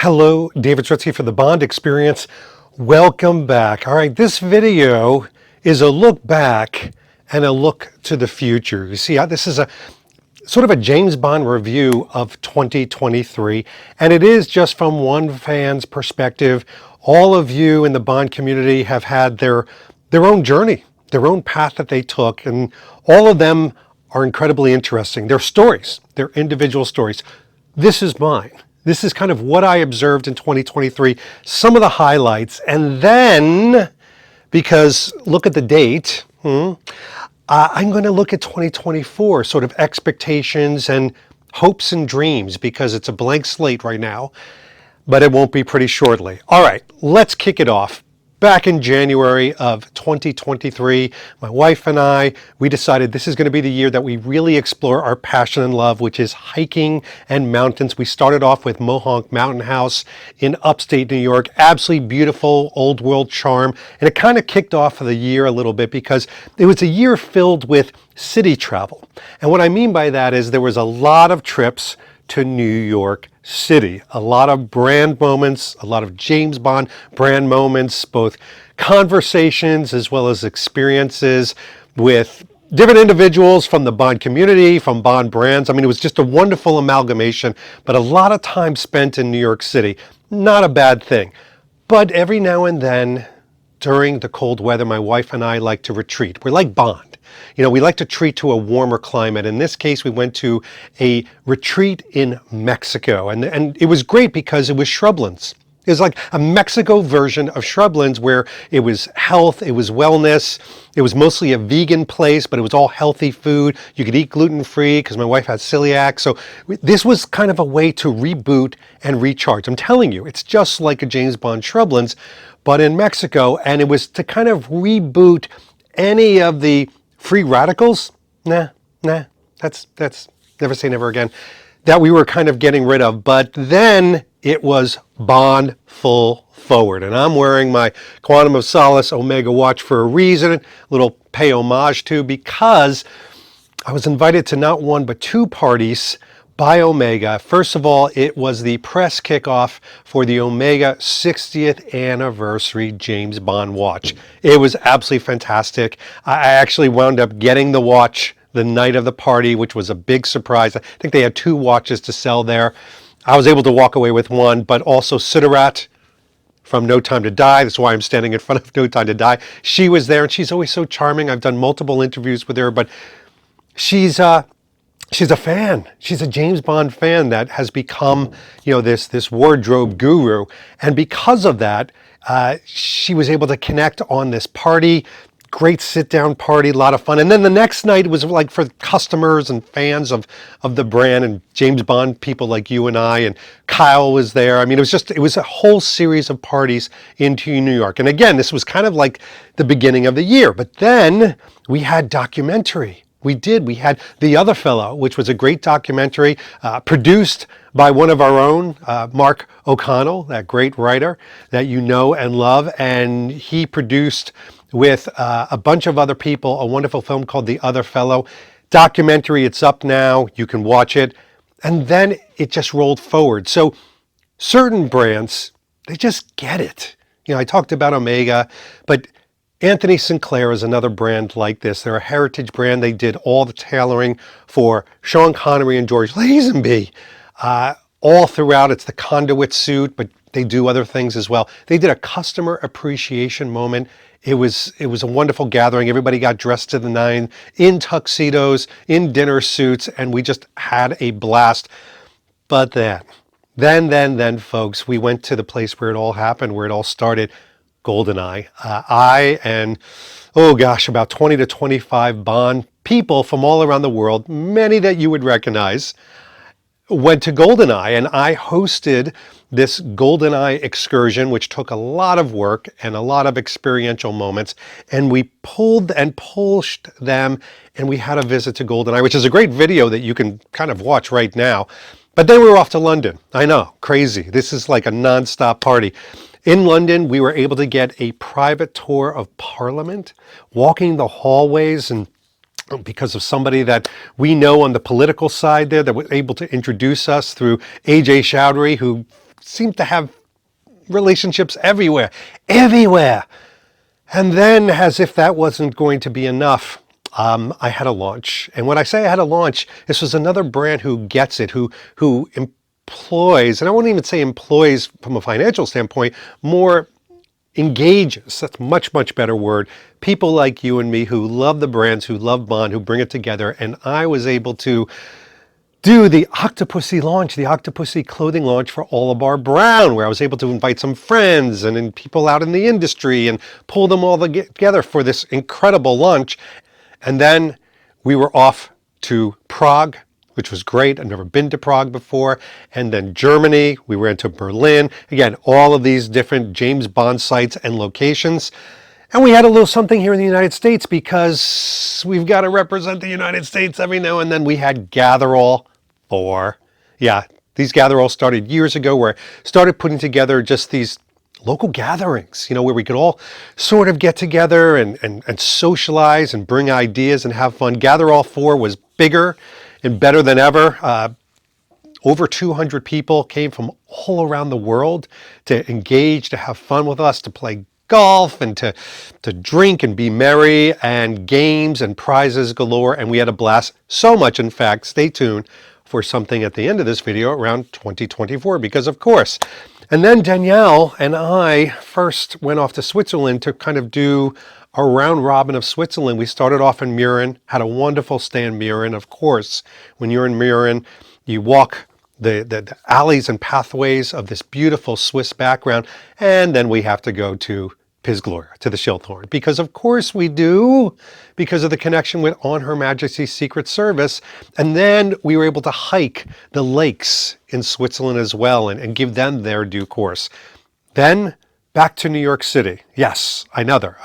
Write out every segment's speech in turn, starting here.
Hello, David Strutsky for the Bond Experience. Welcome back. All right, this video is a look back and a look to the future. You see, this is a sort of a James Bond review of 2023, and it is just from one fan's perspective. All of you in the Bond community have had their own journey, their own path that they took, and all of them are incredibly interesting. They're stories, they're individual stories. This is mine. This is kind of what I observed in 2023, some of the highlights, and then, because look at the date, I'm going to look at 2024, sort of expectations and hopes and dreams, because it's a blank slate right now, but it won't be pretty shortly. All right, let's kick it off. Back in January of 2023, my wife and I, we decided this is going to be the year that we really explore our passion and love, which is hiking and mountains. We started off with Mohonk Mountain House in upstate New York. Absolutely beautiful, old world charm. And it kind of kicked off the year a little bit because it was a year filled with city travel. And what I mean by that is there was a lot of trips to New York City. A lot of brand moments, a lot of James Bond brand moments, both conversations as well as experiences with different individuals from the Bond community, from Bond brands. I mean, it was just a wonderful amalgamation, but a lot of time spent in New York City. Not a bad thing. But every now and then, during the cold weather, my wife and I like to retreat. We're like Bond. You know, we like to treat to a warmer climate. In this case, we went to a retreat in Mexico. And it was great because it was shrublands. It was like a Mexico version of shrublands where it was health, it was wellness. It was mostly a vegan place, but it was all healthy food. You could eat gluten-free because my wife has celiac. So this was kind of a way to reboot and recharge. I'm telling you, it's just like a James Bond shrublands, but in Mexico. And it was to kind of reboot any of the free radicals, that's never say never again, that we were kind of getting rid of. But then it was Bond full forward. And I'm wearing my Quantum of Solace Omega watch for a reason, a little pay homage to, because I was invited to not one but two parties by Omega. First of all, it was the press kickoff for the Omega 60th anniversary James Bond watch. It was absolutely fantastic. I actually wound up getting the watch the night of the party, which was a big surprise. I think they had two watches to sell there. I was able to walk away with one, but also Sidarat from No Time to Die. That's why I'm standing in front of No Time to Die. She was there, and she's always so charming. I've done multiple interviews with her, but she's a fan. She's a James Bond fan that has become, you know, this wardrobe guru. And because of that, she was able to connect on this party. Great sit-down party, a lot of fun. And then the next night was like for customers and fans of the brand and James Bond people like you and I, and Kyle was there. I mean, it was a whole series of parties into New York. And again, this was kind of like the beginning of the year. But then we had documentary. We had The Other Fellow, which was a great documentary produced by one of our own, Mark O'Connell, that great writer that you know and love. And he produced with a bunch of other people a wonderful film called The Other Fellow. Documentary, it's up now. You can watch it. And then it just rolled forward. So certain brands, they just get it. You know, I talked about Omega, but Anthony Sinclair is another brand like this. They're a heritage brand. They did all the tailoring for Sean Connery and George Lazenby. All throughout, it's the conduit suit, but they do other things as well. They did a customer appreciation moment. It was a wonderful gathering. Everybody got dressed to the nine in tuxedos, in dinner suits, and we just had a blast. But then, folks, we went to the place where it all happened, where it all started. GoldenEye. I and, oh gosh, about 20 to 25 Bond people from all around the world, many that you would recognize, went to GoldenEye, and I hosted this GoldenEye excursion, which took a lot of work and a lot of experiential moments, and we pulled and pushed them, and we had a visit to GoldenEye, which is a great video that you can kind of watch right now. But then we were off to London. I know, crazy. This is like a non-stop party. In London, we were able to get a private tour of Parliament, walking the hallways, and because of somebody that we know on the political side there that was able to introduce us through AJ Chowdhury, who seemed to have relationships everywhere, everywhere. And then, as if that wasn't going to be enough, I had a launch. And when I say I had a launch, this was another brand who gets it, who employs, and I won't even say employs from a financial standpoint, more engages. That's a much, much better word. People like you and me who love the brands, who love Bond, who bring it together. And I was able to do the Octopussy launch, the Octopussy clothing launch for All of Our Brown, where I was able to invite some friends and people out in the industry and pull them all together for this incredible lunch. And then we were off to Prague, which was great. I've never been to Prague before. And then Germany, we went to Berlin. Again, all of these different James Bond sites and locations. And we had a little something here in the United States because we've got to represent the United States every now and then. We had Gatherall 4. Yeah, these Gatherall started years ago where I started putting together just these local gatherings, where we could all sort of get together and socialize and bring ideas and have fun. Gatherall 4 was bigger and better than ever. Over 200 people came from all around the world to engage, to have fun with us, to play golf and to drink and be merry, and games and prizes galore. And we had a blast. So much, in fact, stay tuned for something at the end of this video around 2024, because of course. And then Danielle and I first went off to Switzerland to kind of do a round robin of Switzerland. We started off in Mürren, had a wonderful stay in Mürren. Of course, when you're in Mürren, you walk the alleys and pathways of this beautiful Swiss background, and then we have to go to Piz Gloria, to the Schilthorn, because of course we do, because of the connection with On Her Majesty's Secret Service. And then we were able to hike the lakes in Switzerland as well and give them their due course. Then back to New York City. Yes, another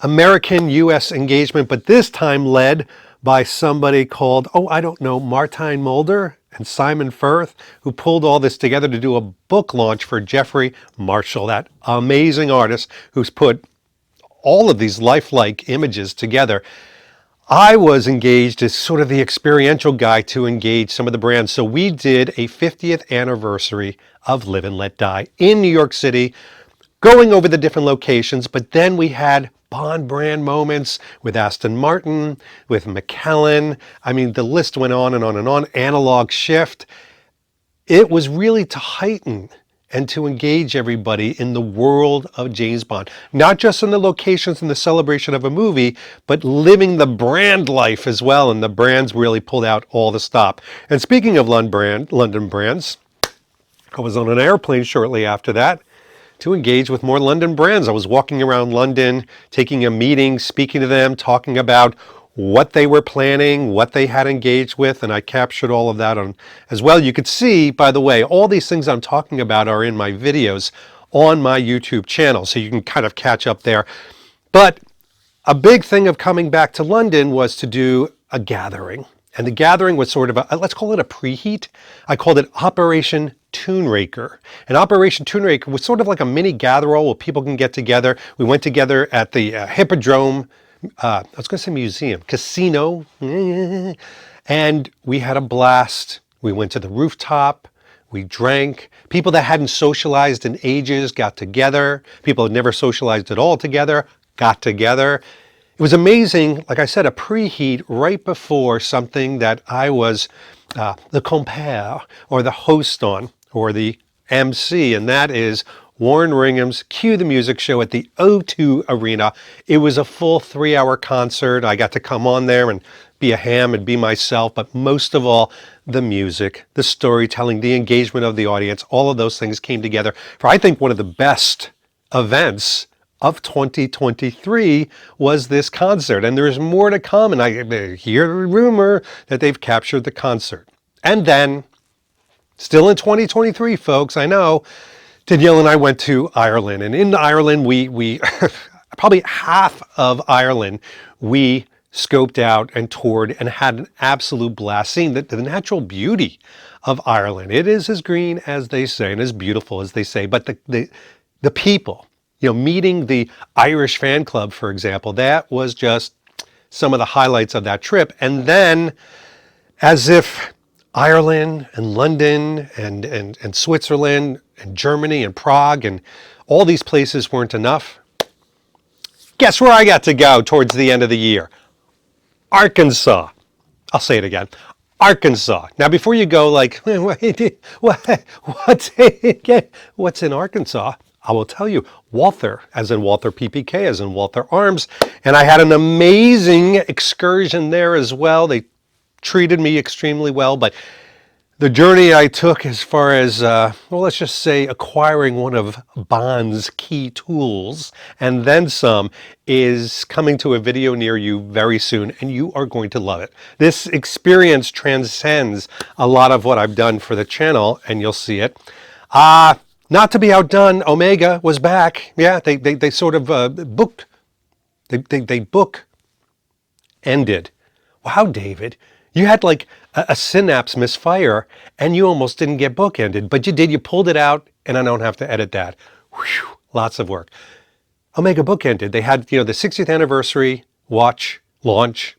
American-U.S. engagement, but this time led by somebody called, Martijn Mulder and Simon Firth, who pulled all this together to do a book launch for Jeffrey Marshall, that amazing artist who's put all of these lifelike images together. I was engaged as sort of the experiential guy to engage some of the brands. So we did a 50th anniversary of Live and Let Die in New York City, going over the different locations, but then we had Bond brand moments with Aston Martin, with McKellen. I mean, the list went on and on and on. Analog Shift. It was really to heighten and to engage everybody in the world of James Bond. Not just in the locations and the celebration of a movie, but living the brand life as well. And the brands really pulled out all the stop. And speaking of London brands, I was on an airplane shortly after that to engage with more London brands. I was walking around London, taking a meeting, speaking to them, talking about what they were planning, what they had engaged with, and I captured all of that on as well. You could see, by the way, all these things I'm talking about are in my videos on my YouTube channel, so you can kind of catch up there. But a big thing of coming back to London was to do a gathering. And the gathering was sort of let's call it a preheat. I called it Operation Toonraker. And Operation Toonraker was sort of like a mini gatherall where people can get together. We went together at the Hippodrome, I was going to say museum, casino, and we had a blast. We went to the rooftop. We drank. People that hadn't socialized in ages got together. People had never socialized at all together got together. It was amazing, like I said, a preheat right before something that I was the compere or the host on, or the MC, and that is Warren Ringham's Cue the Music show at the O2 Arena. It was a full 3-hour concert. I got to come on there and be a ham and be myself, but most of all, the music, the storytelling, the engagement of the audience, all of those things came together for, I think, one of the best events of 2023 was this concert. And there's more to come, and I hear a rumor that they've captured the concert. And then, still in 2023, folks, I know, Danielle and I went to Ireland. And in Ireland, we probably half of Ireland, we scoped out and toured and had an absolute blast seeing the natural beauty of Ireland. It is as green as they say and as beautiful as they say, but the people, meeting the Irish fan club, for example, that was just some of the highlights of that trip. And then, as if Ireland and London and Switzerland and Germany and Prague and all these places weren't enough. Guess where I got to go towards the end of the year? Arkansas. I'll say it again. Arkansas. Now, before you go like, what's in Arkansas? I will tell you, Walther, as in Walther PPK, as in Walther Arms. And I had an amazing excursion there as well. They treated me extremely well, but the journey I took as far as, well, let's just say acquiring one of Bond's key tools and then some is coming to a video near you very soon, and you are going to love it. This experience transcends a lot of what I've done for the channel, and you'll see it. Not to be outdone, Omega was back. Yeah, they sort of book ended. Wow, David. You had like a synapse misfire and you almost didn't get bookended, but you did. You pulled it out and I don't have to edit that. Whew, lots of work. Omega bookended. They had, the 60th anniversary watch launch.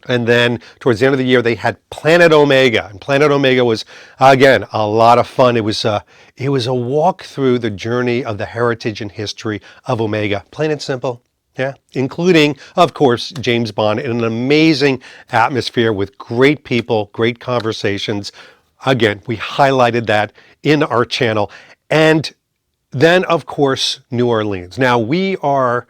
And then towards the end of the year, they had Planet Omega. And Planet Omega was, again, a lot of fun. It was a walk through the journey of the heritage and history of Omega. Plain and simple. Yeah, including, of course, James Bond in an amazing atmosphere with great people, great conversations. Again, we highlighted that in our channel. And then, of course, New Orleans. Now, we are,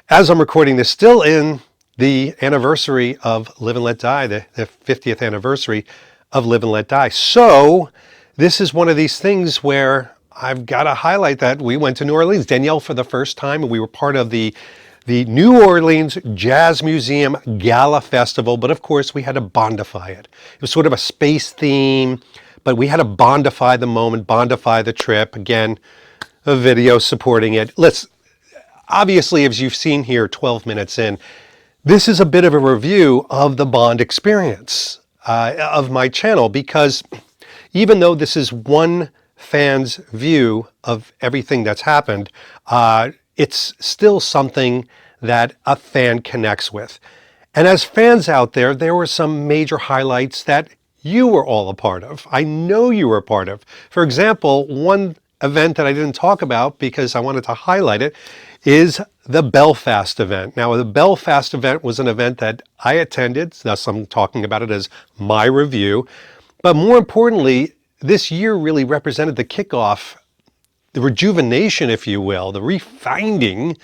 as I'm recording this, still in the anniversary of Live and Let Die, the 50th anniversary of Live and Let Die. So this is one of these things where I've got to highlight that we went to New Orleans. Danielle for the first time, and we were part of the New Orleans Jazz Museum Gala Festival, but of course we had to Bondify it. It was sort of a space theme, but we had to Bondify the moment, Bondify the trip. Again, a video supporting it. Obviously, as you've seen here 12 minutes in, this is a bit of a review of the Bond experience of my channel, because even though this is one fan's view of everything that's happened, it's still something that a fan connects with. And as fans out there, there were some major highlights that you were all a part of. I know you were a part of. For example, one event that I didn't talk about because I wanted to highlight it is the Belfast event. Now, the Belfast event was an event that I attended, thus I'm talking about it as my review. But more importantly, this year really represented the kickoff, the rejuvenation, if you will, the refinding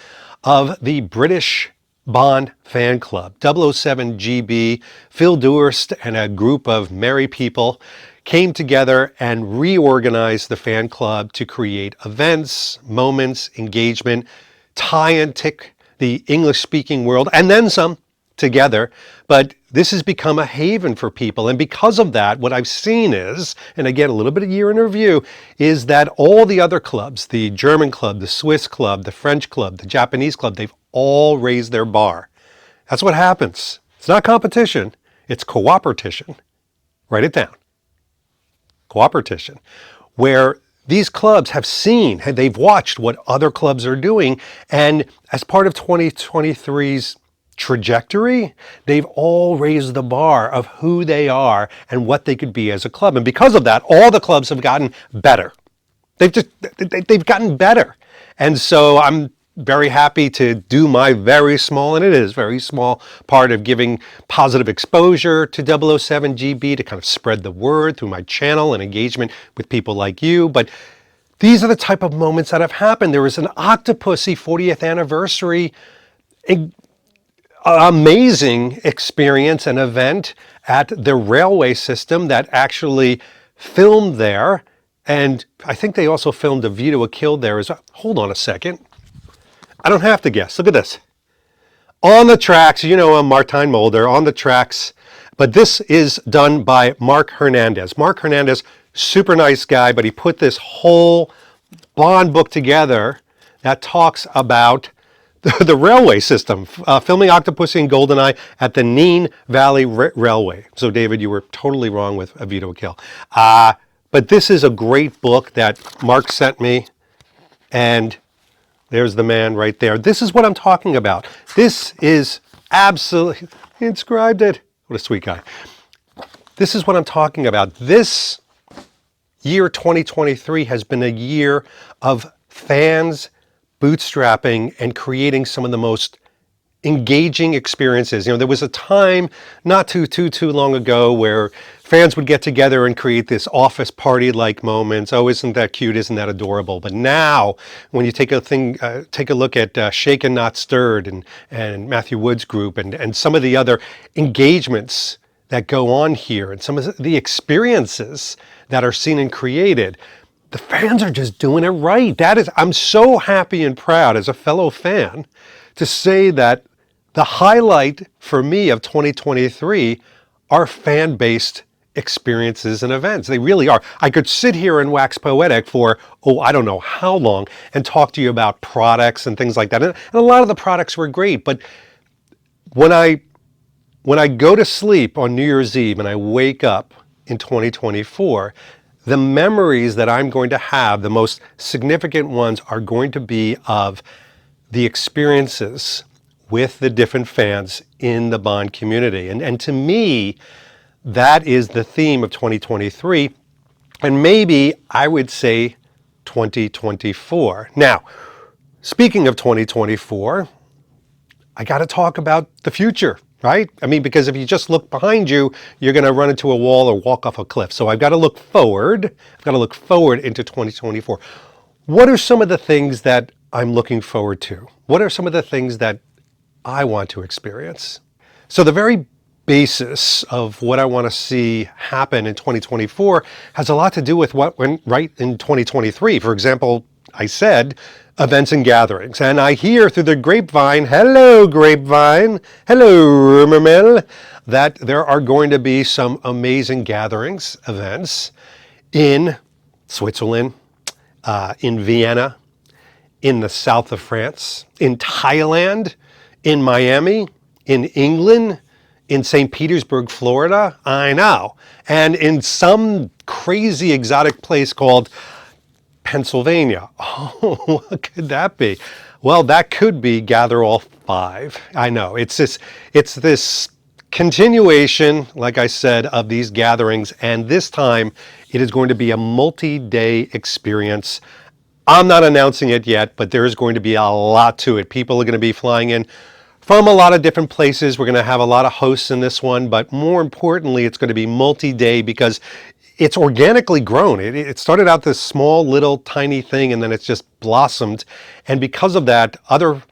of the British Bond fan club. 007 GB, Phil Durst and a group of merry people came together and reorganized the fan club to create events, moments, engagement, tie and tick the English-speaking world, and then some together. But this has become a haven for people. And because of that, what I've seen is, and again, a little bit of year in review, is that all the other clubs, the German club, the Swiss club, the French club, the Japanese club, they've all raised their bar. That's what happens. It's not competition, it's cooperation. Write it down. Cooperation. Where these clubs have seen, they've watched what other clubs are doing, and as part of 2023's trajectory, they've all raised the bar of who they are and what they could be as a club. And because of that, all the clubs have gotten better. They've gotten better. And so I'm very happy to do my very small, and it is very small, part of giving positive exposure to 007 GB to kind of spread the word through my channel and engagement with people like you. But these are the type of moments that have happened. There was an Octopussy 40th anniversary amazing experience and event at the railway system that actually filmed there. And I think they also filmed a View to a Kill there as well. Hold on a second. I don't have to guess. Look at this. On the tracks, Martijn Mulder, on the tracks. But this is done by Mark Hernandez. Mark Hernandez, super nice guy, but he put this whole Bond book together that talks about the railway system, filming Octopussy and GoldenEye at the Nene Valley Railway. So, David, you were totally wrong with A View to a Kill. But this is a great book that Mark sent me, and there's the man right there. This is what I'm talking about. This is absolutely, he inscribed it. What a sweet guy. This is what I'm talking about. This, year 2023 has been a year of fans bootstrapping and creating some of the most engaging experiences. There was a time not too long ago where fans would get together and create this office party-like moments. Oh, isn't that cute? Isn't that adorable? But now, when you take a look at Shaken Not Stirred and Matthew Wood's group and some of the other engagements that go on here and some of the experiences that are seen and created, the fans are just doing it right. I'm so happy and proud as a fellow fan to say that the highlight for me of 2023 are fan-based experiences and events. They really are. I could sit here and wax poetic for, I don't know how long and talk to you about products and things like that. And a lot of the products were great, but when I go to sleep on New Year's Eve and I wake up in 2024, the memories that I'm going to have, the most significant ones, are going to be of the experiences with the different fans in the Bond community. And to me, that is the theme of 2023, and maybe I would say 2024. Now, speaking of 2024, I got to talk about the future, right? Because if you just look behind you, you're going to run into a wall or walk off a cliff. So I've got to look forward. I've got to look forward into 2024. What are some of the things that I'm looking forward to? What are some of the things that I want to experience? So the very basis of what I want to see happen in 2024 has a lot to do with what went right in 2023. For example, I said events and gatherings, and I hear through the grapevine, hello grapevine, hello rumor mill, that there are going to be some amazing gatherings, events in Switzerland, in Vienna, in the south of France, in Thailand, in Miami, in England, in St. Petersburg, Florida, I know, and in some crazy exotic place called Pennsylvania. Oh, what could that be? Well, that could be Gather All 5. I know, it's this continuation, like I said, of these gatherings, and this time it is going to be a multi-day experience. I'm not announcing it yet, but there is going to be a lot to it. People are going to be flying in from a lot of different places. We're going to have a lot of hosts in this one, but more importantly, it's going to be multi-day because it's organically grown. It started out this small, little, tiny thing, and then it's just blossomed. And because of that, other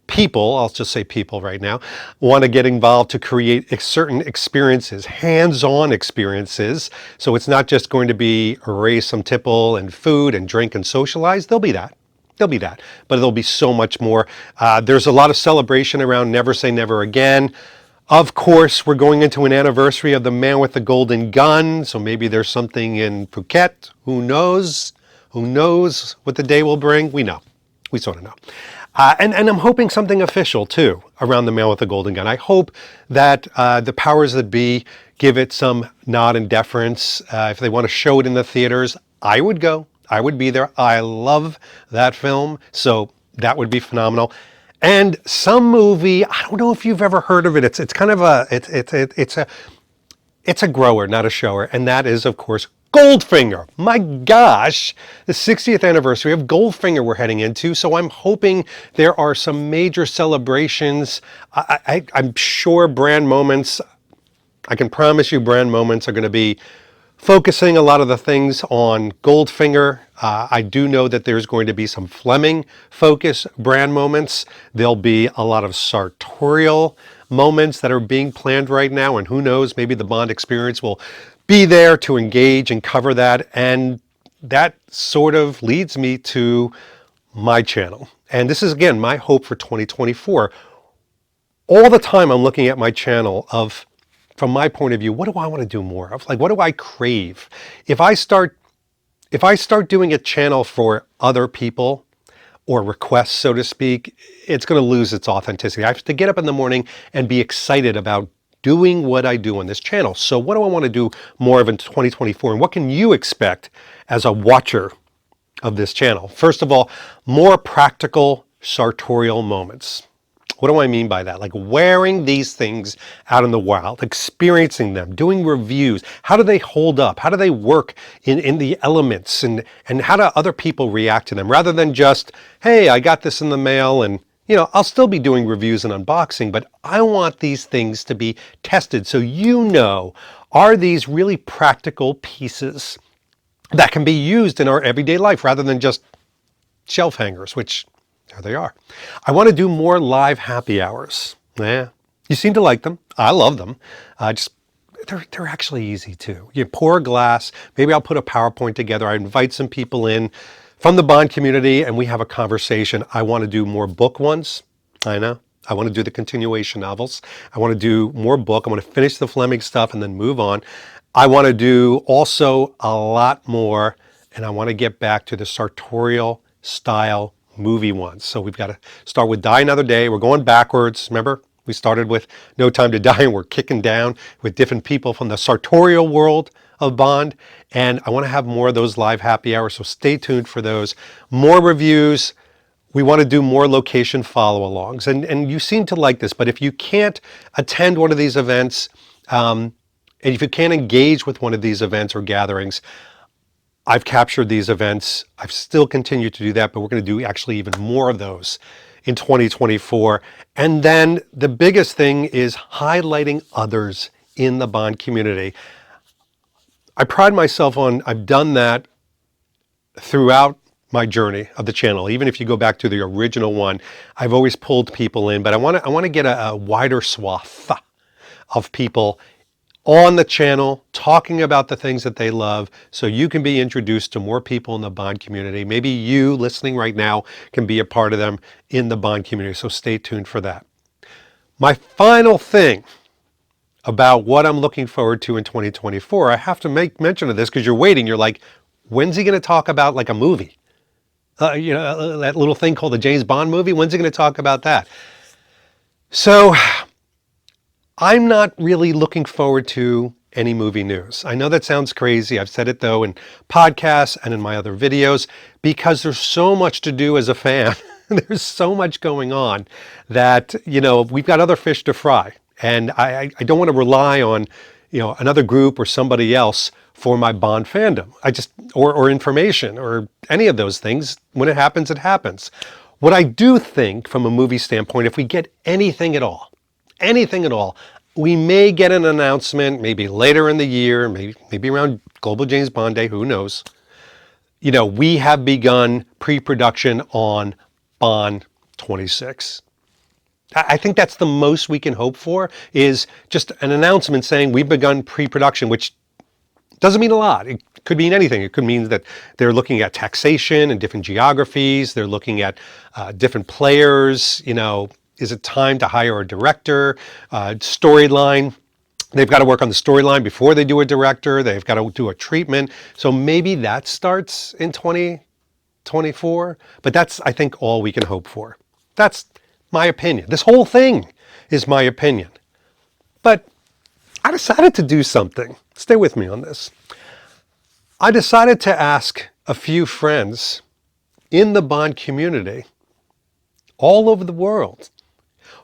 people, I'll just say people right now, want to get involved to create certain experiences, hands-on experiences. So it's not just going to be raise some tipple and food and drink and socialize. There'll be that. But there'll be so much more. There's a lot of celebration around Never Say Never Again. Of course, we're going into an anniversary of the Man with the Golden Gun, so maybe there's something in Phuket. Who knows? Who knows what the day will bring? We know. We sort of know. And I'm hoping something official, too, around the Man with the Golden Gun. I hope that the powers that be give it some nod and deference. If they want to show it in the theaters, I would go. I would be there. I love that film, so that would be phenomenal. And some movie, I don't know if you've ever heard of it. It's kind of it's a grower, not a shower, and that is, of course, Goldfinger. My gosh, the 60th anniversary of Goldfinger we're heading into, so I'm hoping there are some major celebrations. I'm sure brand moments, I can promise you brand moments are going to be focusing a lot of the things on Goldfinger. I do know that there's going to be some Fleming focus brand moments. There'll be a lot of sartorial moments that are being planned right now, and who knows, maybe the Bond Experience will be there to engage and cover that. And that sort of leads me to my channel. And this is, again, my hope for 2024. All the time I'm looking at my channel from my point of view, what do I want to do more of? Like, what do I crave? If I start doing a channel for other people or requests, so to speak, it's going to lose its authenticity. I have to get up in the morning and be excited about doing what I do on this channel. So what do I want to do more of in 2024? And what can you expect as a watcher of this channel? First of all, more practical sartorial moments. What do I mean by that? Like wearing these things out in the wild, experiencing them, doing reviews. How do they hold up? How do they work in the elements? And how do other people react to them? Rather than just, hey, I got this in the mail and I'll still be doing reviews and unboxing, but I want these things to be tested so are these really practical pieces that can be used in our everyday life rather than just shelf hangers, which there they are. I want to do more live happy hours. Yeah, you seem to like them. I love them. They're actually easy too. You pour a glass. Maybe I'll put a PowerPoint together. I invite some people in from the Bond community and we have a conversation. I want to do more book ones. I know. I want to do the continuation novels. I want to do more book. I want to finish the Fleming stuff and then move on. I want to do also a lot more, and I want to get back to the sartorial style movie ones. So we've got to start with Die Another Day. We're going backwards. Remember, we started with No Time to Die and we're kicking down with different people from the sartorial world of Bond. And I want to have more of those live happy hours. So stay tuned for those. More reviews. We want to do more location follow-alongs. And you seem to like this, but if you can't attend one of these events, and if you can't engage with one of these events or gatherings, I've captured these events. I've still continued to do that, but we're going to do actually even more of those in 2024. And then the biggest thing is highlighting others in the Bond community. I pride myself on, I've done that throughout my journey of the channel. Even if you go back to the original one, I've always pulled people in, but I want to get a wider swath of people on the channel talking about the things that they love so you can be introduced to more people in the Bond community. Maybe you listening right now can be a part of them in the Bond community, so stay tuned for that. My final thing about what I'm looking forward to in 2024, I have to make mention of this because you're waiting. You're like, when's he going to talk about like a movie? That little thing called the James Bond movie. When's he going to talk about that? So I'm not really looking forward to any movie news. I know that sounds crazy. I've said it though in podcasts and in my other videos because there's so much to do as a fan. There's so much going on that, we've got other fish to fry. And I don't want to rely on, another group or somebody else for my Bond fandom. Or information or any of those things. When it happens, it happens. What I do think from a movie standpoint, if we get anything at all, we may get an announcement maybe later in the year, maybe around Global James Bond Day, who knows. We have begun pre-production on Bond 26. I think that's the most we can hope for, is just an announcement saying we've begun pre-production, which doesn't mean a lot. It could mean anything. It could mean that they're looking at taxation and different geographies. They're looking at different players. Is it time to hire a director? Storyline. They've got to work on the storyline before they do a director. They've got to do a treatment. So maybe that starts in 2024. But that's, I think, all we can hope for. That's my opinion. This whole thing is my opinion. But I decided to do something. Stay with me on this. I decided to ask a few friends in the Bond community all over the world,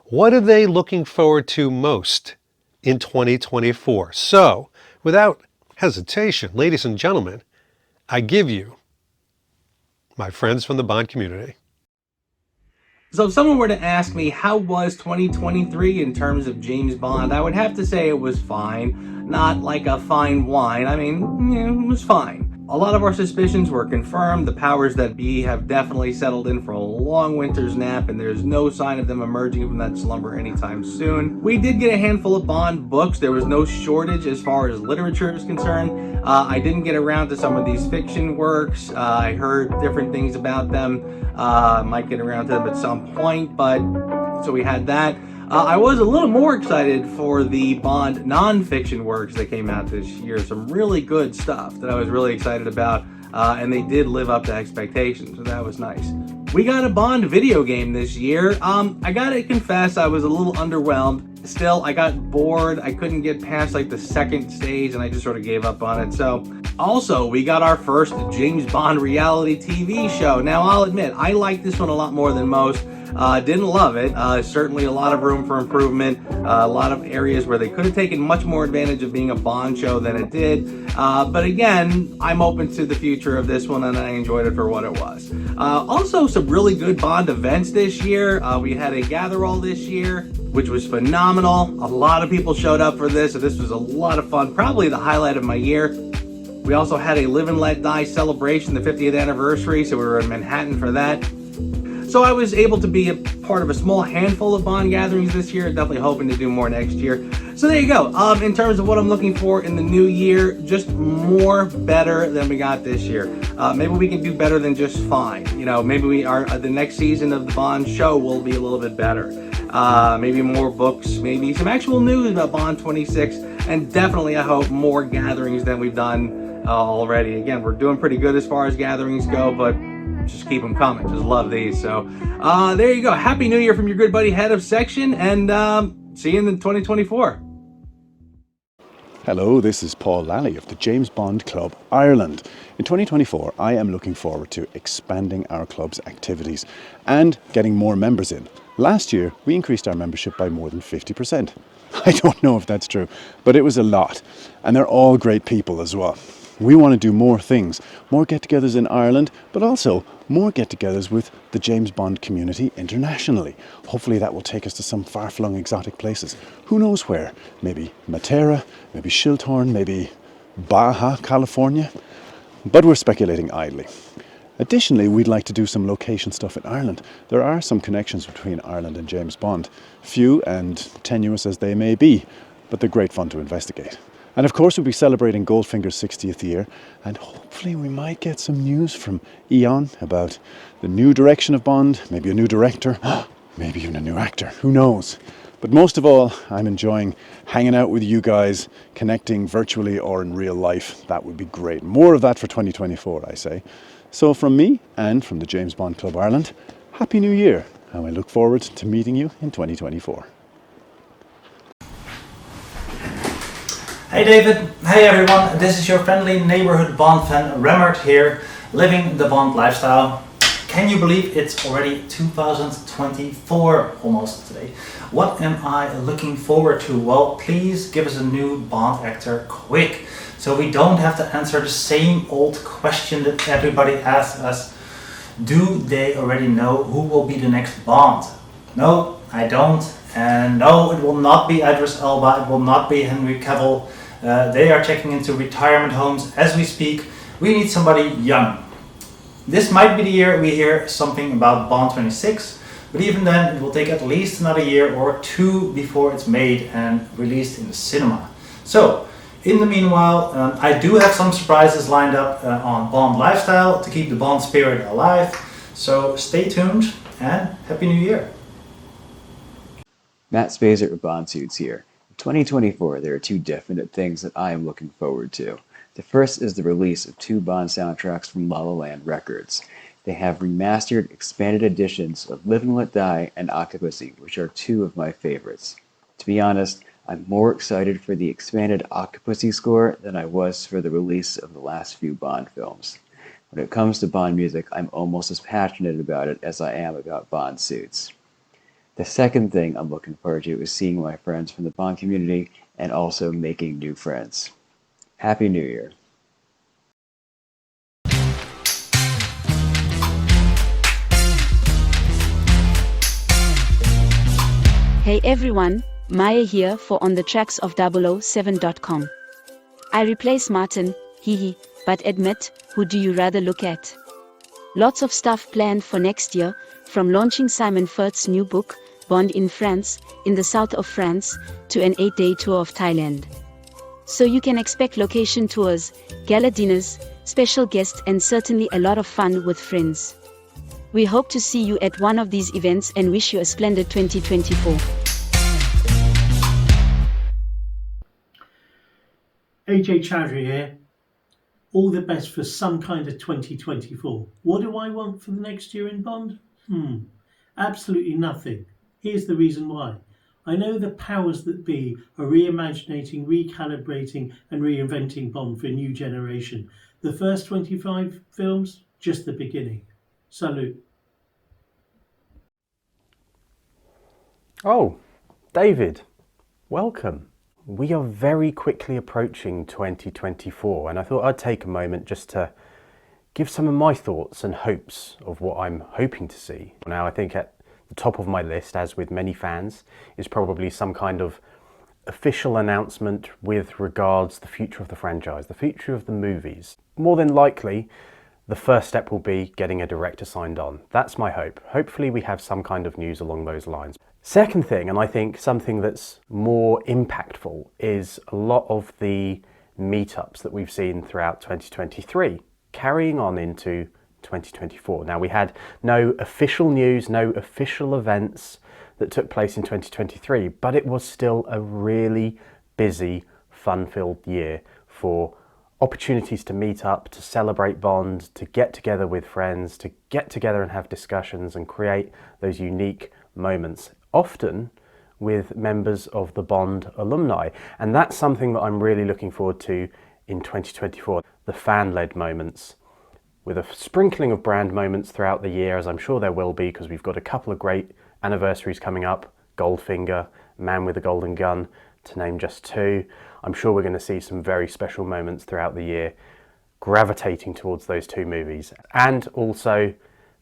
what are they looking forward to most in 2024? So, without hesitation, ladies and gentlemen, I give you my friends from the Bond community. So if someone were to ask me how was 2023 in terms of James Bond, I would have to say it was fine. Not like a fine wine. I mean, it was fine. A lot of our suspicions were confirmed. The powers that be have definitely settled in for a long winter's nap, and there's no sign of them emerging from that slumber anytime soon. We did get a handful of Bond books. There was no shortage as far as literature is concerned. I didn't get around to some of these fiction works. I heard different things about them. Might get around to them at some point, but so we had that. I was a little more excited for the Bond non-fiction works that came out this year. Some really good stuff that I was really excited about, and they did live up to expectations, so that was nice. We got a Bond video game this year. I gotta confess, I was a little underwhelmed. Still, I got bored. I couldn't get past like the second stage, and I just sort of gave up on it. So, also, we got our first James Bond reality TV show. Now, I'll admit, I like this one a lot more than most. Didn't love it. Certainly a lot of room for improvement. A lot of areas where they could have taken much more advantage of being a Bond show than it did. But again, I'm open to the future of this one, and I enjoyed it for what it was. Also, some really good Bond events this year. We had a Gather All this year, which was phenomenal. A lot of people showed up for this, so this was a lot of fun. Probably the highlight of my year. We also had a Live and Let Die celebration, the 50th anniversary, so we were in Manhattan for that. So I was able to be a part of a small handful of Bond gatherings this year, definitely hoping to do more next year. So there you go. In terms of what I'm looking for in the new year, just more better than we got this year. Maybe we can do better than just fine. You know, maybe we are the next season of the Bond show will be a little bit better. Maybe more books, maybe some actual news about Bond 26, and definitely I hope more gatherings than we've done already. Again, we're doing pretty good as far as gatherings go, but just keep them coming. Just love these. So there you go. Happy New Year from your good buddy head of section, and see you in 2024. Hello, this is Paul Lally of the James Bond Club Ireland. In 2024, I am looking forward to expanding our club's activities and getting more members in. Last year, we increased our membership by more than 50%. I don't know if that's true, but it was a lot. And they're all great people as well. We want to do more things, more get-togethers in Ireland, but also more get-togethers with the James Bond community internationally. Hopefully that will take us to some far-flung exotic places. Who knows where? Maybe Matera, maybe Shilthorn, maybe Baja, California. But we're speculating idly. Additionally, we'd like to do some location stuff in Ireland. There are some connections between Ireland and James Bond, few and tenuous as they may be, but they're great fun to investigate. And of course, we'll be celebrating Goldfinger's 60th year, and hopefully we might get some news from Eon about the new direction of Bond, maybe a new director, maybe even a new actor, who knows. But most of all, I'm enjoying hanging out with you guys, connecting virtually or in real life. That would be great. More of that for 2024, I say. So from me and from the James Bond Club Ireland, Happy New Year, and I look forward to meeting you in 2024. Hey David, hey everyone, this is your friendly neighborhood Bond fan Remmert here, living the Bond lifestyle. Can you believe it's already 2024 almost today? What am I looking forward to? Well, please give us a new Bond actor quick, so we don't have to answer the same old question that everybody asks us. Do they already know who will be the next Bond? No, I don't. And no, it will not be Idris Elba, it will not be Henry Cavill. They are checking into retirement homes as we speak. We need somebody young. This might be the year we hear something about Bond 26, but even then it will take at least another year or two before it's made and released in the cinema. So, in the meanwhile, I do have some surprises lined up on Bond Lifestyle to keep the Bond spirit alive. So stay tuned and Happy New Year. Matt Spazer of Bond Suits here. In 2024, there are two definite things that I am looking forward to. The first is the release of two Bond soundtracks from La La Land Records. They have remastered, expanded editions of Live and Let Die and Octopussy, which are two of my favorites. To be honest, I'm more excited for the expanded Octopussy score than I was for the release of the last few Bond films. When it comes to Bond music, I'm almost as passionate about it as I am about Bond suits. The second thing I'm looking forward to is seeing my friends from the Bond community and also making new friends. Happy New Year. Hey everyone, Maya here for On the Tracks of 007.com. I replace Martin, hehe, but admit, who do you rather look at? Lots of stuff planned for next year, from launching Simon Firth's new book, Bond in France, in the south of France, to an 8-day tour of Thailand. So you can expect location tours, gala dinners, special guests and certainly a lot of fun with friends. We hope to see you at one of these events and wish you a splendid 2024. AJ Chowdhury here. All the best for some kind of 2024. What do I want for the next year in Bond? Absolutely nothing. Here's the reason why. I know the powers that be are reimaginating, recalibrating and reinventing Bond for a new generation. The first 25 films, just the beginning. Salute. Oh, David, welcome. We are very quickly approaching 2024, and I thought I'd take a moment just to give some of my thoughts and hopes of what I'm hoping to see. Now, I think at the top of my list, as with many fans, is probably some kind of official announcement with regards to the future of the franchise, the future of the movies. More than likely, the first step will be getting a director signed on. That's my hope. Hopefully we have some kind of news along those lines. Second thing, and I think something that's more impactful, is a lot of the meetups that we've seen throughout 2023 carrying on into 2024. Now, we had no official news, no official events that took place in 2023, but it was still a really busy, fun-filled year for opportunities to meet up, to celebrate Bond, to get together with friends, to get together and have discussions and create those unique moments, often with members of the Bond alumni. And that's something that I'm really looking forward to in 2024, the fan-led moments, with a sprinkling of brand moments throughout the year, as I'm sure there will be, because we've got a couple of great anniversaries coming up, Goldfinger, Man with a Golden Gun, to name just two. I'm sure we're going to see some very special moments throughout the year gravitating towards those two movies, and also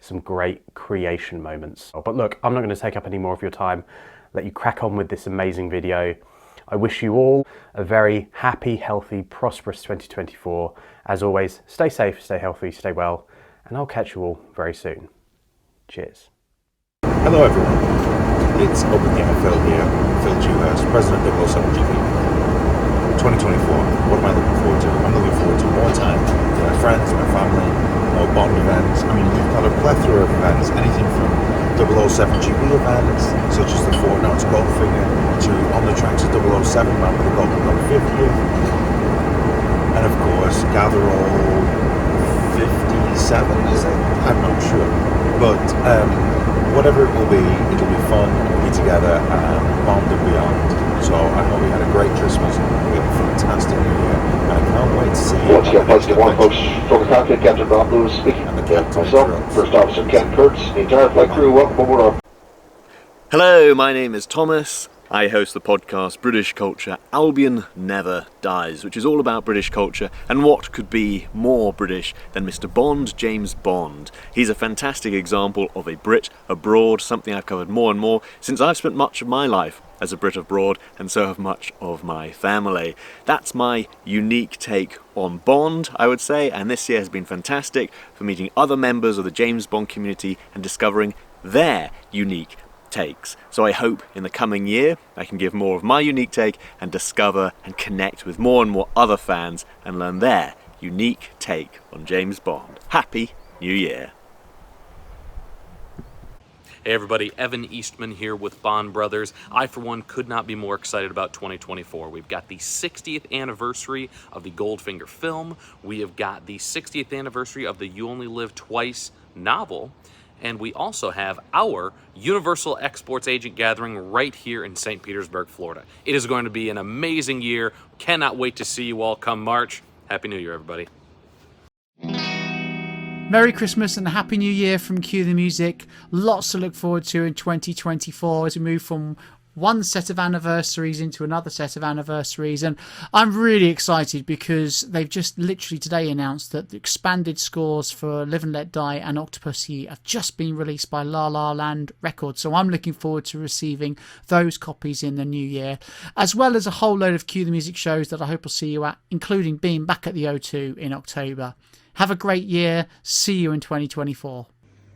some great creation moments. But look, I'm not going to take up any more of your time. Let you crack on with this amazing video. I wish you all a very happy, healthy, prosperous 2024. As always, stay safe, stay healthy, stay well, and I'll catch you all very soon. Cheers. Hello everyone, it's Open the NFL here, Phil Dewhurst, President of 007GP. 2024, what am I looking forward to? I'm looking forward to more time with my friends, my family, more Bond events. I mean, we've got a plethora of events, anything from 007GP events, such as the Fort Knox Goldfinger, to On the Tracks of 007, Man with the Golden Gun 50th, and of course, Gather All 57, is it? I'm not sure, but whatever it will be, it'll be fun, we'll be together, and Bond and beyond. So I hope we had a great Christmas, we had a fantastic New Year, and I can't wait to see you. Once again, Positive 1, folks, from the cockpit, Captain Rob Lewis speaking. And the captain Myself, First Officer Ken Kurtz, the entire flight crew, welcome aboard our... Hello, my name is Thomas. I host the podcast British Culture Albion Never Dies, which is all about British culture and what could be more British than Mr. Bond, James Bond. He's a fantastic example of a Brit abroad, something I've covered more and more since I've spent much of my life as a Brit abroad, and so have much of my family. That's my unique take on Bond, I would say, and this year has been fantastic for meeting other members of the James Bond community and discovering their unique takes. So I hope in the coming year I can give more of my unique take and discover and connect with more and more other fans and learn their unique take on James Bond. Happy New Year. Hey everybody, Evan Eastman here with Bond Brothers. I, for one, could not be more excited about 2024. We've got the 60th anniversary of the Goldfinger film. We have got the 60th anniversary of the You Only Live Twice novel. And we also have our Universal Exports Agent Gathering right here in St. Petersburg, Florida. It is going to be an amazing year. Cannot wait to see you all come March. Happy New Year, everybody. Merry Christmas and Happy New Year from Cue the Music. Lots to look forward to in 2024 as we move from one set of anniversaries into another set of anniversaries, and I'm really excited because they've just literally today announced that the expanded scores for Live and Let Die and Octopussy have just been released by La La Land Records, so I'm looking forward to receiving those copies in the new year, as well as a whole load of Cue the Music shows that I hope I'll see you at, including being back at the O2 in October. Have a great year. See you in 2024.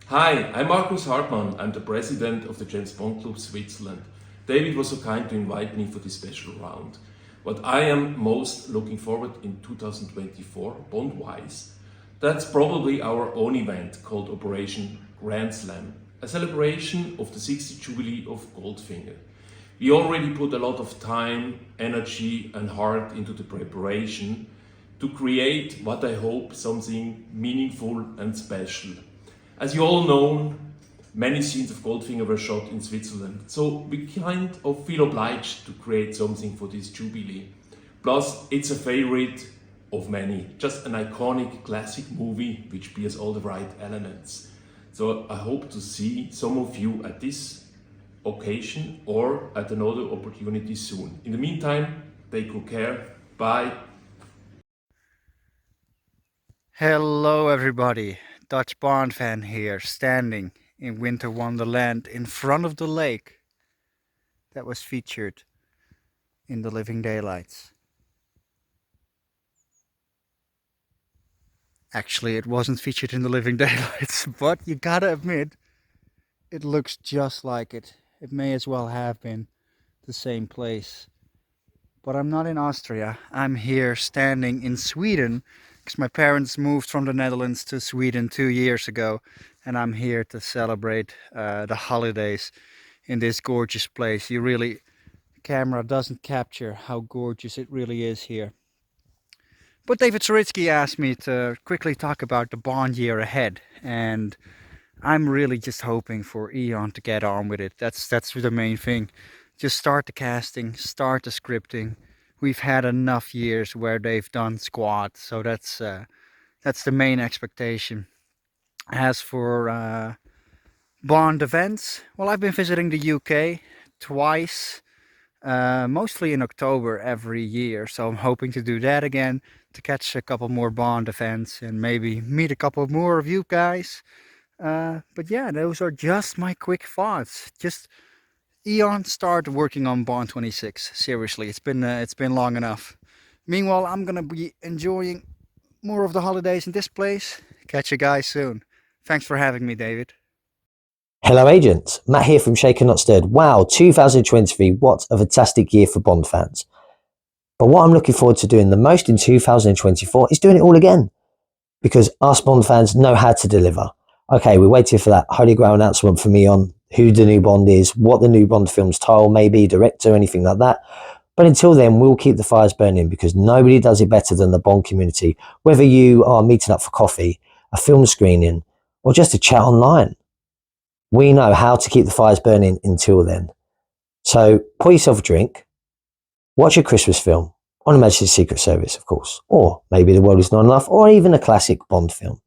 Hi, I'm Markus Hartmann. I'm the president of the James Bond Club Switzerland. David was so kind to invite me for this special round. What I am most looking forward in 2024, Bond-wise, that's probably our own event called Operation Grand Slam, a celebration of the 60th Jubilee of Goldfinger. We already put a lot of time, energy and heart into the preparation to create what I hope something meaningful and special. As you all know, many scenes of Goldfinger were shot in Switzerland, so we kind of feel obliged to create something for this Jubilee. Plus, it's a favorite of many, just an iconic classic movie which bears all the right elements. So I hope to see some of you at this occasion or at another opportunity soon. In the meantime, take good care. Bye. Hello everybody, Dutch Bond fan here, standing in Winter Wonderland in front of the lake that was featured in the Living Daylights. Actually, it wasn't featured in the Living Daylights, but you gotta admit, it looks just like it. It may as well have been the same place. But I'm not in Austria. I'm here standing in Sweden because my parents moved from the Netherlands to Sweden 2 years ago, and I'm here to celebrate the holidays in this gorgeous place. The camera doesn't capture how gorgeous it really is here. But David Saritsky asked me to quickly talk about the Bond year ahead, and I'm really just hoping for Eon to get on with it. That's the main thing. Just start the casting, start the scripting. We've had enough years where they've done squad, so that's the main expectation. As for Bond events, well, I've been visiting the UK twice, mostly in October every year, so I'm hoping to do that again, to catch a couple more Bond events and maybe meet a couple more of you guys. But yeah, those are just my quick thoughts. Just Eon, start working on Bond 26. Seriously, it's been long enough. Meanwhile, I'm gonna be enjoying more of the holidays in this place. Catch you guys soon. Thanks for having me, David. Hello agents, Matt here from Shaken Not Stirred. Wow, 2023, what a fantastic year for Bond fans. But what I'm looking forward to doing the most in 2024 is doing it all again. Because us Bond fans know how to deliver. Okay, we're waiting for that Holy Grail announcement from me on who the new Bond is, what the new Bond film's title, maybe director, anything like that. But until then, we'll keep the fires burning because nobody does it better than the Bond community. Whether you are meeting up for coffee, a film screening, or just a chat online. We know how to keep the fires burning until then. So pour yourself a drink, watch a Christmas film, on Her Majesty's Secret Service, of course, or maybe The World Is Not Enough, or even a classic Bond film.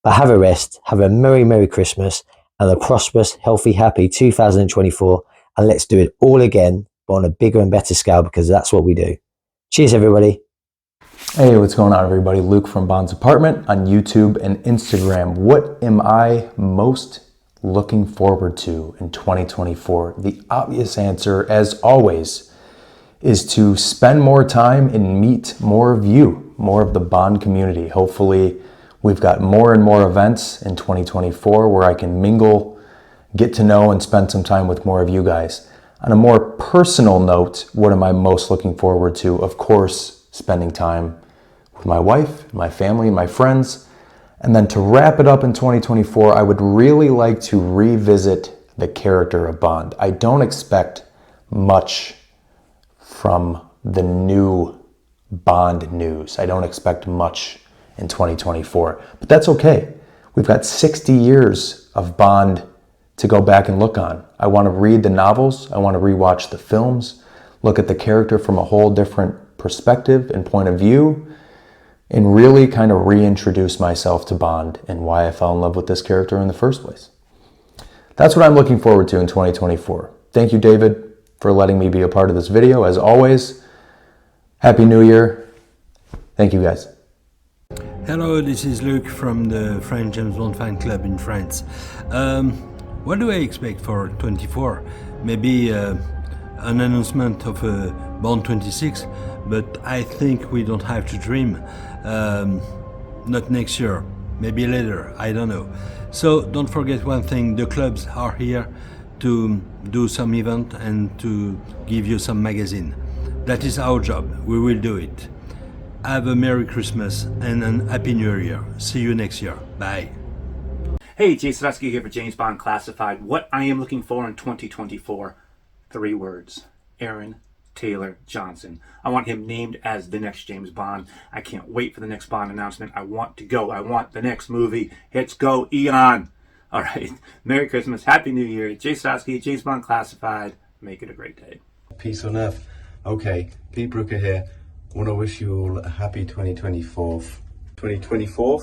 But have a rest, have a Merry Christmas, and a prosperous, healthy, happy 2024, and let's do it all again, but on a bigger and better scale, because that's what we do. Cheers, everybody. Hey, what's going on, everybody? Luke from Bond's Apartment on YouTube and Instagram. What am I most looking forward to in 2024? The obvious answer, as always, is to spend more time and meet more of you, more of the Bond community. Hopefully, we've got more and more events in 2024 where I can mingle, get to know, and spend some time with more of you guys. On a more personal note, what am I most looking forward to? Of course, spending time with my wife, my family, and my friends. And then to wrap it up in 2024, I would really like to revisit the character of Bond. I don't expect much from the new Bond news. I don't expect much in 2024, but that's okay. We've got 60 years of Bond to go back and look on. I want to read the novels. I want to rewatch the films, look at the character from a whole different perspective and point of view, and really kind of reintroduce myself to Bond and why I fell in love with this character in the first place. That's what I'm looking forward to in 2024. Thank you, David, for letting me be a part of this video. As always, Happy New Year. Thank you, guys. Hello, this is Luc from the French James Bond fan club in France. What do I expect for 24? Maybe an announcement of Bond 26, but I think we don't have to dream. Not next year, maybe later, I don't know. So don't forget one thing, the clubs are here to do some event and to give you some magazine. That is our job, we will do it. Have a Merry Christmas and an Happy New Year. See you next year. Bye. Hey, Jay Sadowski here for James Bond Classified. What I am looking for in 2024, 3 words. Aaron Taylor Johnson. I want him named as the next James Bond. I can't wait for the next Bond announcement. I want to go. I want the next movie. Let's go, Eon. All right. Merry Christmas. Happy New Year. Jay Sadowski, James Bond Classified. Make it a great day. Peace on earth. Okay, Pete Brooker here. I want to wish you all a happy 2024. 2024?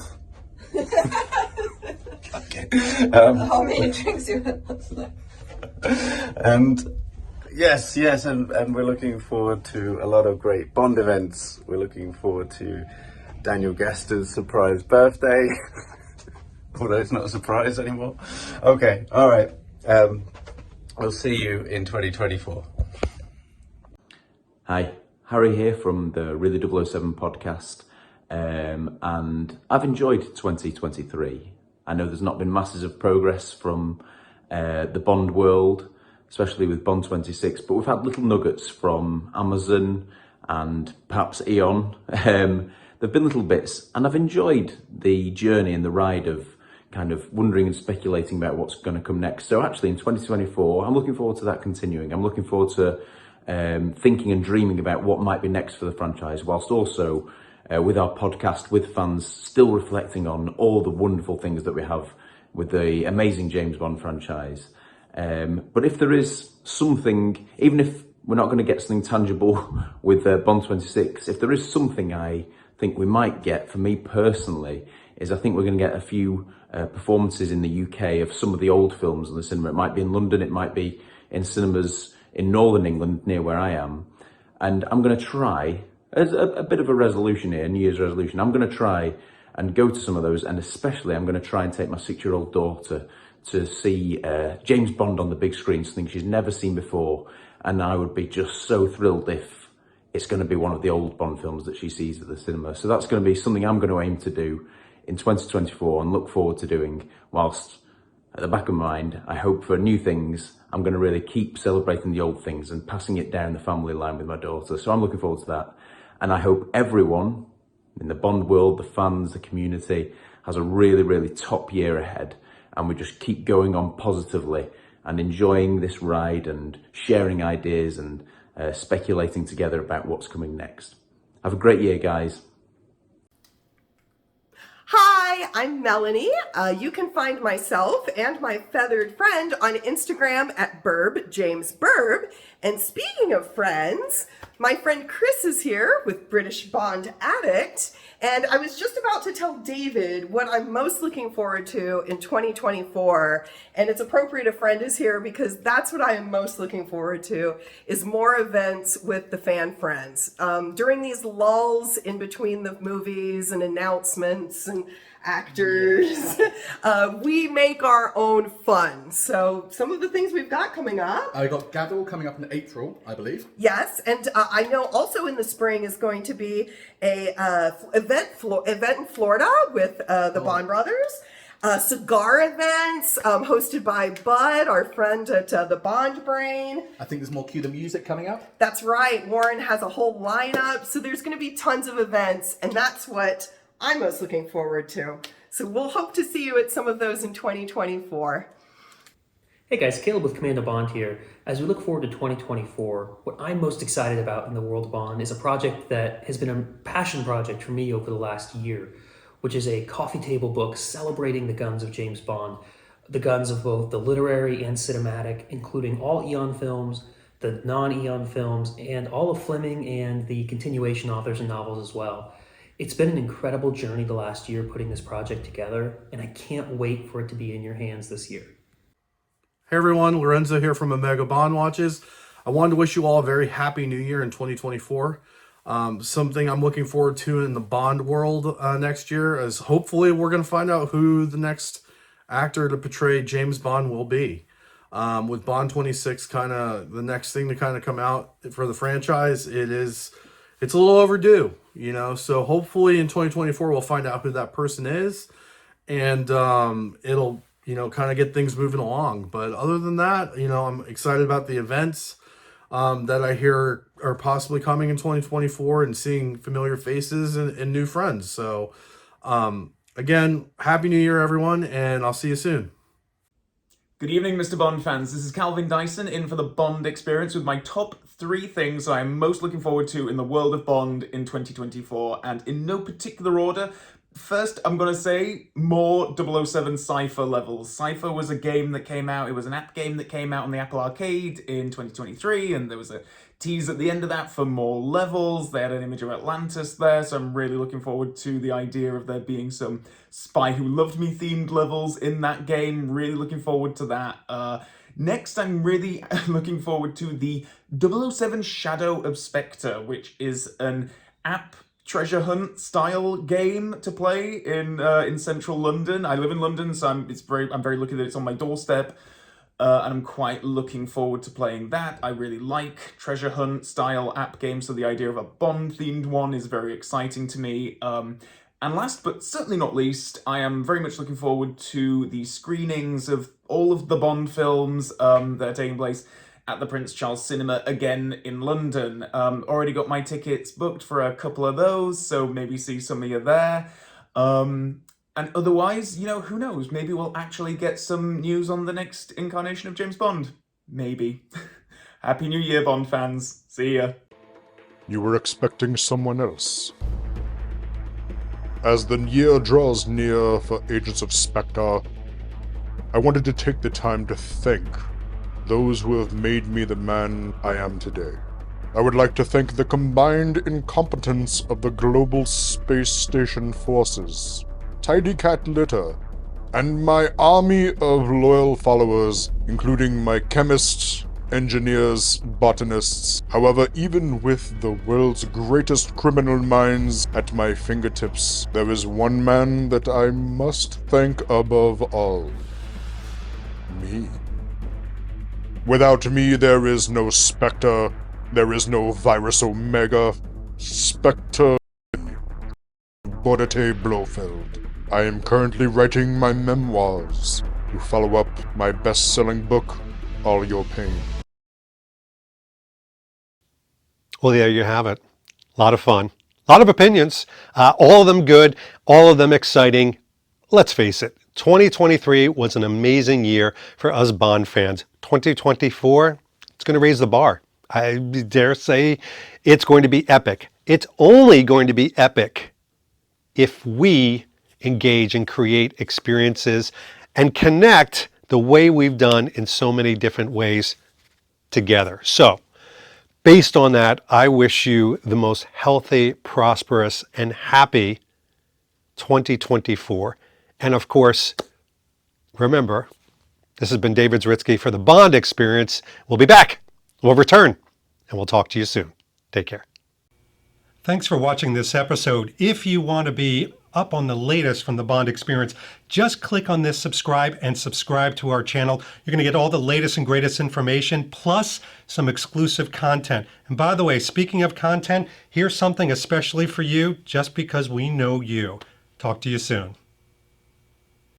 Okay. How many drinks you had last night? And yes, and we're looking forward to a lot of great Bond events. We're looking forward to Daniel Gaster's surprise birthday. Although it's not a surprise anymore. Okay, all right. We'll see you in 2024. Hi, Harry here from the Really 007 podcast, and I've enjoyed 2023. I know there's not been masses of progress from the Bond world, especially with Bond 26, but we've had little nuggets from Amazon and perhaps Eon. There've been little bits, and I've enjoyed the journey and the ride of kind of wondering and speculating about what's going to come next. So actually in 2024, I'm looking forward to that continuing. I'm looking forward to thinking and dreaming about what might be next for the franchise, whilst also with our podcast, with fans, still reflecting on all the wonderful things that we have with the amazing James Bond franchise. But if there is something, even if we're not going to get something tangible with Bond 26, if there is something I think we might get, for me personally, is I think we're going to get a few performances in the UK of some of the old films in the cinema. It might be in London, it might be in cinemas in Northern England, near where I am. And I'm going to try, as a bit of a resolution here, New Year's resolution, I'm going to try and go to some of those, and especially I'm going to try and take my 6-year-old daughter to see James Bond on the big screen, something she's never seen before. And I would be just so thrilled if it's going to be one of the old Bond films that she sees at the cinema. So that's going to be something I'm going to aim to do in 2024 and look forward to doing, whilst at the back of my mind, I hope for new things. I'm going to really keep celebrating the old things and passing it down the family line with my daughter. So I'm looking forward to that. And I hope everyone in the Bond world, the fans, the community, has a really, really top year ahead. And we just keep going on positively and enjoying this ride and sharing ideas and speculating together about what's coming next. Have a great year, guys. Hi, I'm Melanie. You can find myself and my feathered friend on Instagram at @BurbJamesBurb. And speaking of friends, my friend Chris is here with British Bond Addict. And I was just about to tell David what I'm most looking forward to in 2024. And it's appropriate a friend is here because that's what I am most looking forward to, is more events with the fan friends. During these lulls in between the movies and announcements and actors, we make our own fun. So some of the things we've got coming up. I got Gavel coming up in April, I believe. Yes, and I know also in the spring is going to be a event in Florida with the Bond Brothers. Cigar events hosted by Bud, our friend at the Bond Brain. I think there's more Cue the Music coming up. That's right. Warren has a whole lineup. So there's going to be tons of events, and that's what I'm most looking forward to. So we'll hope to see you at some of those in 2024. Hey guys, Caleb with Commando Bond here. As we look forward to 2024, what I'm most excited about in the world of Bond is a project that has been a passion project for me over the last year, which is a coffee table book celebrating the guns of James Bond, the guns of both the literary and cinematic, including all Eon films, the non-Eon films, and all of Fleming and the continuation authors and novels as well. It's been an incredible journey the last year putting this project together, and I can't wait for it to be in your hands this year. Hey everyone, Lorenzo here from Omega Bond Watches. I wanted to wish you all a very happy new year in 2024. Something I'm looking forward to in the Bond world next year is hopefully we're going to find out who the next actor to portray James Bond will be. With Bond 26 kind of the next thing to kind of come out for the franchise, it's a little overdue, so hopefully in 2024 we'll find out who that person is, and it'll kind of get things moving along. But other than that, I'm excited about the events that I hear are possibly coming in 2024 and seeing familiar faces and new friends. So again, Happy New Year, everyone, and I'll see you soon. Good evening, Mr. Bond fans. This is Calvin Dyson in for the Bond Experience with my top 3 things I'm most looking forward to in the world of Bond in 2024, and in no particular order. First, I'm going to say more 007 Cypher levels. Cypher was a game that came out, it was an app game that came out on the Apple Arcade in 2023, and there was a tease at the end of that for more levels. They had an image of Atlantis there, so I'm really looking forward to the idea of there being some Spy Who Loved Me themed levels in that game. Really looking forward to that. Next, I'm really looking forward to the 007 Shadow of Spectre, which is an app treasure hunt style game to play in central London. I live in London, so I'm very lucky that it's on my doorstep. And I'm quite looking forward to playing that. I really like treasure hunt style app games, so the idea of a Bond themed one is very exciting to me. And last but certainly not least, I am very much looking forward to the screenings of all of the Bond films that are taking place at the Prince Charles Cinema again in London. Already got my tickets booked for a couple of those, so maybe see some of you there. And otherwise, who knows? Maybe we'll actually get some news on the next incarnation of James Bond. Maybe. Happy New Year, Bond fans. See ya. You were expecting someone else. As the year draws near for Agents of Spectre, I wanted to take the time to thank those who have made me the man I am today. I would like to thank the combined incompetence of the Global Space Station forces, Tidy Cat Litter, and my army of loyal followers, including my chemists, engineers, botanists. However, even with the world's greatest criminal minds at my fingertips, there is one man that I must thank above all. Me. Without me, there is no Spectre, there is no Virus Omega, Spectre, Bodate Blofeld. I am currently writing my memoirs to follow up my best-selling book, All Your Pain. Well, there you have it. A lot of fun. A lot of opinions. All of them good. All of them exciting. Let's face it, 2023 was an amazing year for us Bond fans. 2024, it's going to raise the bar. I dare say it's going to be epic. It's only going to be epic if we engage and create experiences and connect the way we've done in so many different ways together. So, based on that, I wish you the most healthy, prosperous, and happy 2024. And of course, remember, this has been David Zritsky for the Bond Experience. We'll be back. We'll return, and we'll talk to you soon. Take care. Thanks for watching this episode. If you want to be up on the latest from the Bond Experience, just click on this subscribe and subscribe to our channel. You're going to get all the latest and greatest information, plus some exclusive content. And by the way, speaking of content, here's something especially for you, just because we know you. Talk to you soon.